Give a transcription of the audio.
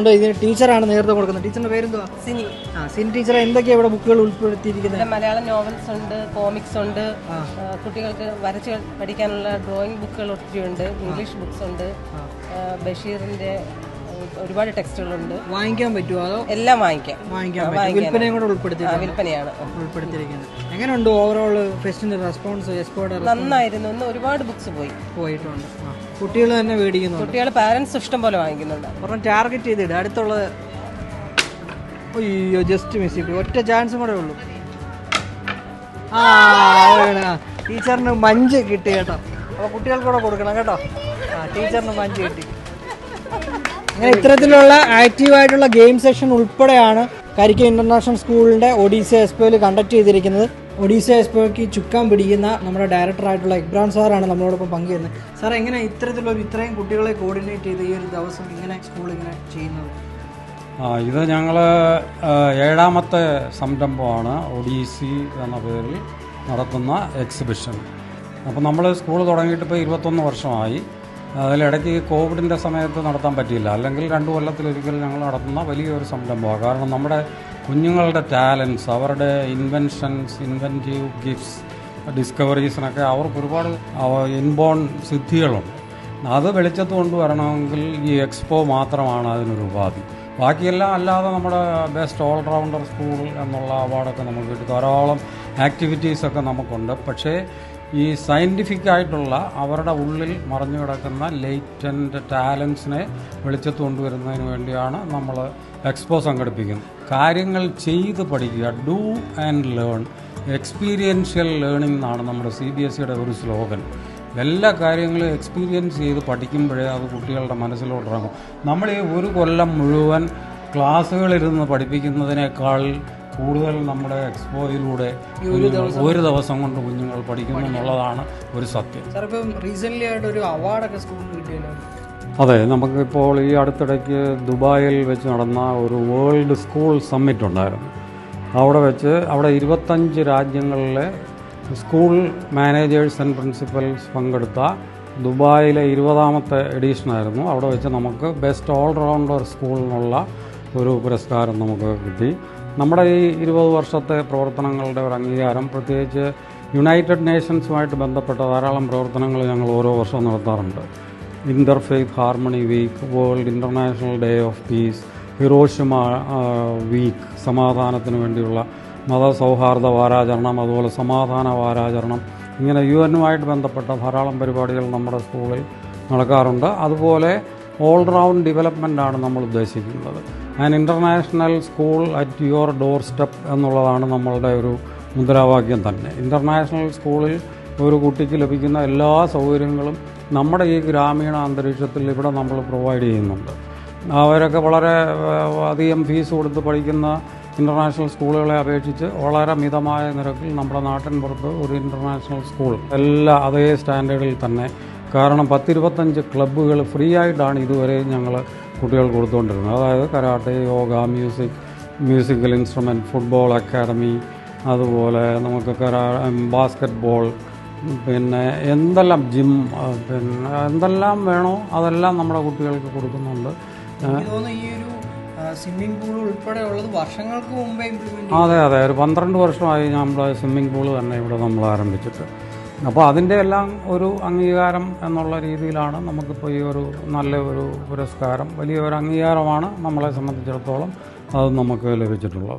ഇതിന് ടീച്ചറാണ് നേതൃത്വം കൊടുക്കുന്നത്. ടീച്ചറിന്റെ പേരെന്തുവാ? സിനി. സിനി ടീച്ചർ എന്തൊക്കെയാണ് ഇവിടെ ബുക്കുകൾ ഉൾപ്പെടുത്തിയിരിക്കുന്നത്? മലയാളം നോവൽസ് ഉണ്ട്, കോമിക്സ് ഉണ്ട്, കുട്ടികൾക്ക് വരച്ച് പഠിക്കാനുള്ള ഡ്രോയിങ് ബുക്കുകൾ ഒത്തിരി ഉണ്ട്, ഇംഗ്ലീഷ് ബുക്സ് ഉണ്ട്, ബഷീറിന്റെ ഒരുപാട് ടെക്സ്റ്റുകളുണ്ട്. വാങ്ങിക്കാൻ പറ്റുമോ അതോ? എല്ലാം വാങ്ങിക്കാം. വിൽപ്പനയും കൂടെ വിൽപ്പനയാണ് ഉൾപ്പെടുത്തിയിരിക്കുന്നത്. എങ്ങനെയുണ്ട് ഓവറോൾ ഫെസ്റ്റിന്റെ റെസ്പോൺസ്? നന്നായിരുന്നു. ഇന്ന് ഒരുപാട് ബുക്സ് പോയിട്ടുണ്ട്. കുട്ടികൾ തന്നെ മേടിക്കുന്നു. കുട്ടികൾ പാരന്റ്സ് ഇഷ്ടം പോലെ വാങ്ങിക്കുന്നുണ്ട്. ഒരെണ്ണം ടാർഗറ്റ് ചെയ്തിട്ട് അടുത്തുള്ളത് അയ്യോ ജസ്റ്റ് മിസ് ചെയ്തു. ഒറ്റ ചാൻസും കൂടെ ഉള്ളൂ. ടീച്ചറിന് മഞ്ച് കിട്ടി കേട്ടോ. അപ്പോൾ കുട്ടികൾക്കൂടെ കൊടുക്കണം കേട്ടോ. ടീച്ചറിന് മഞ്ച് കിട്ടി. അങ്ങനെ ഇത്തരത്തിലുള്ള ആക്റ്റീവായിട്ടുള്ള ഗെയിം സെക്ഷൻ ഉൾപ്പെടെയാണ് കരിക്ക ഇന്റർനാഷണൽ സ്കൂളിൻ്റെ ഒഡീസ എക്സ്പോയിൽ കണ്ടക്ട് ചെയ്തിരിക്കുന്നത്. ഒഡീസ എക്സ്പോയ്ക്ക് ചുക്കാൻ പിടിക്കുന്ന നമ്മുടെ ഡയറക്ടറായിട്ടുള്ള ഇബ്രാൻ സാറാണ് നമ്മളോടൊപ്പം പങ്കുവരുന്നത്. സാർ, എങ്ങനെ ഇത്രയും കുട്ടികളെ കോർഡിനേറ്റ് ചെയ്ത് ഈ ഒരു ദിവസം ഇങ്ങനെ സ്കൂൾ ഇങ്ങനെ ചെയ്യുന്നത്? ഇത് ഞങ്ങൾ 7ാമത്തെ സംരംഭമാണ് ഒഡീസി എന്ന പേരിൽ നടത്തുന്ന എക്സിബിഷൻ. അപ്പോൾ നമ്മൾ സ്കൂൾ തുടങ്ങിയിട്ട് ഇപ്പോൾ 21 വർഷമായി. അതിലിടയ്ക്ക് കോവിഡിൻ്റെ സമയത്ത് നടത്താൻ പറ്റിയില്ല. അല്ലെങ്കിൽ 2 കൊല്ലത്തിലൊരിക്കൽ ഞങ്ങൾ നടത്തുന്ന വലിയൊരു സംരംഭമാണ്. കാരണം നമ്മുടെ കുഞ്ഞുങ്ങളുടെ ടാലൻസ്, അവരുടെ ഇൻവെൻഷൻസ്, ഇൻവെൻറ്റീവ് ഗിഫ്റ്റ്സ്, ഡിസ്കവറീസിനൊക്കെ അവർക്ക് ഒരുപാട് ഇൻബോൺ സിദ്ധികളുണ്ട്. അത് വെളിച്ചത്ത് കൊണ്ടുവരണമെങ്കിൽ ഈ എക്സ്പോ മാത്രമാണ് അതിനൊരു ഉപാധി. ബാക്കിയെല്ലാം അല്ലാതെ നമ്മുടെ ബെസ്റ്റ് ഓൾറൗണ്ടർ സ്കൂൾ എന്നുള്ള അവാർഡൊക്കെ നമുക്ക് കിട്ടും. ധാരാളം ആക്ടിവിറ്റീസൊക്കെ നമുക്കുണ്ട്. പക്ഷേ ഈ സയൻറ്റിഫിക് ആയിട്ടുള്ള അവരുടെ ഉള്ളിൽ മറഞ്ഞു കിടക്കുന്ന ലേറ്റൻ്റ് ടാലൻസിനെ വെളിച്ചത്ത് കൊണ്ടുവരുന്നതിന് വേണ്ടിയാണ് നമ്മൾ എക്സ്പോ സംഘടിപ്പിക്കുന്നത്. കാര്യങ്ങൾ ചെയ്ത് പഠിക്കുക, do and learn, experiential learning എന്നാണ് നമ്മുടെ CBSEയുടെ ഒരു സ്ലോഗൻ. എല്ലാ കാര്യങ്ങളും എക്സ്പീരിയൻസ് ചെയ്ത് പഠിക്കുമ്പോഴേ അത് കുട്ടികളുടെ മനസ്സിലോട്ടിറങ്ങും. നമ്മൾ ഈ ഒരു കൊല്ലം മുഴുവൻ ക്ലാസ്സുകളിരുന്ന് പഠിപ്പിക്കുന്നതിനേക്കാൾ കൂടുതൽ നമ്മുടെ എക്സ്പോയിലൂടെ ഒരു ദിവസം കൊണ്ട് കുഞ്ഞുങ്ങൾ പഠിക്കുന്നു എന്നുള്ളതാണ് ഒരു സത്യം. റീസെന്റ് ആയിട്ട് ഒരു അവാർഡൊക്കെ സ്കൂളിൽ കിട്ടിയല്ലോ. അതെ, നമുക്കിപ്പോൾ ഈ അടുത്തിടയ്ക്ക് ദുബായിൽ വെച്ച് നടന്ന ഒരു വേൾഡ് സ്കൂൾ സമ്മിറ്റ് ഉണ്ടായിരുന്നു. അവിടെ 25 രാജ്യങ്ങളിലെ സ്കൂൾ മാനേജേഴ്സ് ആൻഡ് പ്രിൻസിപ്പൽസ് പങ്കെടുത്ത ദുബായിലെ 20ാമത്തെ എഡീഷനായിരുന്നു. അവിടെ വെച്ച് നമുക്ക് ബെസ്റ്റ് ഓൾറൗണ്ടർ സ്കൂൾ എന്നുള്ള ഒരു പുരസ്കാരം നമുക്ക് കിട്ടി. നമ്മുടെ ഈ 20 വർഷത്തെ പ്രവർത്തനങ്ങളുടെ ഒരു അംഗീകാരം, പ്രത്യേകിച്ച് യുണൈറ്റഡ് നേഷൻസുമായിട്ട് ബന്ധപ്പെട്ട ധാരാളം പ്രവർത്തനങ്ങൾ ഞങ്ങൾ ഓരോ വർഷവും നടത്താറുണ്ട്. Interfaith harmony week, world international day of peace, Hiroshima week, സമാധാനത്തിന് വേണ്ടിയുള്ള മതസൗഹാർദ്ദ വാരാചരണം, അതുപോലെ സമാധാന വാരാചരണം, ഇങ്ങനെ UN-ഉമായിട്ട് ബന്ധപ്പെട്ട ധാരാളം പരിപാടികൾ നമ്മുടെ സ്കൂളിൽ നടക്കാറുണ്ട്. അതുപോലെ ഓൾറൗണ്ട് ഡെവലപ്മെൻ്റാണ് നമ്മൾ ഉദ്ദേശിക്കുന്നത്. And international school at your door step എന്നുള്ളതാണ് നമ്മളുടെ ഒരു മുദ്രാവാക്യം തന്നെ. ഇൻ്റർനാഷണൽ സ്കൂളിൽ ഒരു കുട്ടിക്ക് ലഭിക്കുന്ന എല്ലാ സൗകര്യങ്ങളും നമ്മുടെ ഈ ഗ്രാമീണ അന്തരീക്ഷത്തിൽ ഇവിടെ നമ്മൾ പ്രൊവൈഡ് ചെയ്യുന്നുണ്ട്. അവരൊക്കെ വളരെ അധികം ഫീസ് കൊടുത്ത് പഠിക്കുന്ന ഇൻ്റർനാഷണൽ സ്കൂളുകളെ അപേക്ഷിച്ച് വളരെ മിതമായ നിരക്കിൽ നമ്മുടെ നാട്ടിൻ പുറത്ത് ഒരു ഇൻ്റർനാഷണൽ സ്കൂൾ എല്ലാ അതേ സ്റ്റാൻഡേർഡിൽ തന്നെ. കാരണം 10-25 ക്ലബ്ബുകൾ ഫ്രീ ആയിട്ടാണ് ഇതുവരെ ഞങ്ങൾ കുട്ടികൾ കൊടുത്തുകൊണ്ടിരുന്നത്. അതായത് karate, yoga, musical instrument, football academy, അതുപോലെ നമുക്ക് ബാസ്കറ്റ് ബോൾ, പിന്നെ എന്തെല്ലാം ജിം, പിന്നെ എന്തെല്ലാം വേണോ അതെല്ലാം നമ്മുടെ കുട്ടികൾക്ക് കൊടുക്കുന്നുണ്ട്. സ്വിമ്മിംഗ് പൂൾ ഉൾപ്പെടെ ഉള്ളത് വർഷങ്ങൾക്ക് മുമ്പേ അതെ, ഒരു 12 വർഷമായി നമ്മുടെ സ്വിമ്മിംഗ് പൂൾ തന്നെ ഇവിടെ നമ്മൾ ആരംഭിച്ചിട്ട്. അപ്പോൾ അതിൻ്റെ എല്ലാം ഒരു അംഗീകാരം എന്നുള്ള രീതിയിലാണ് നമുക്കിപ്പോൾ ഈ ഒരു നല്ല ഒരു പുരസ്കാരം, വലിയൊരു അംഗീകാരമാണ് നമ്മളെ സംബന്ധിച്ചിടത്തോളം അത് നമുക്ക് ലഭിച്ചിട്ടുള്ളത്.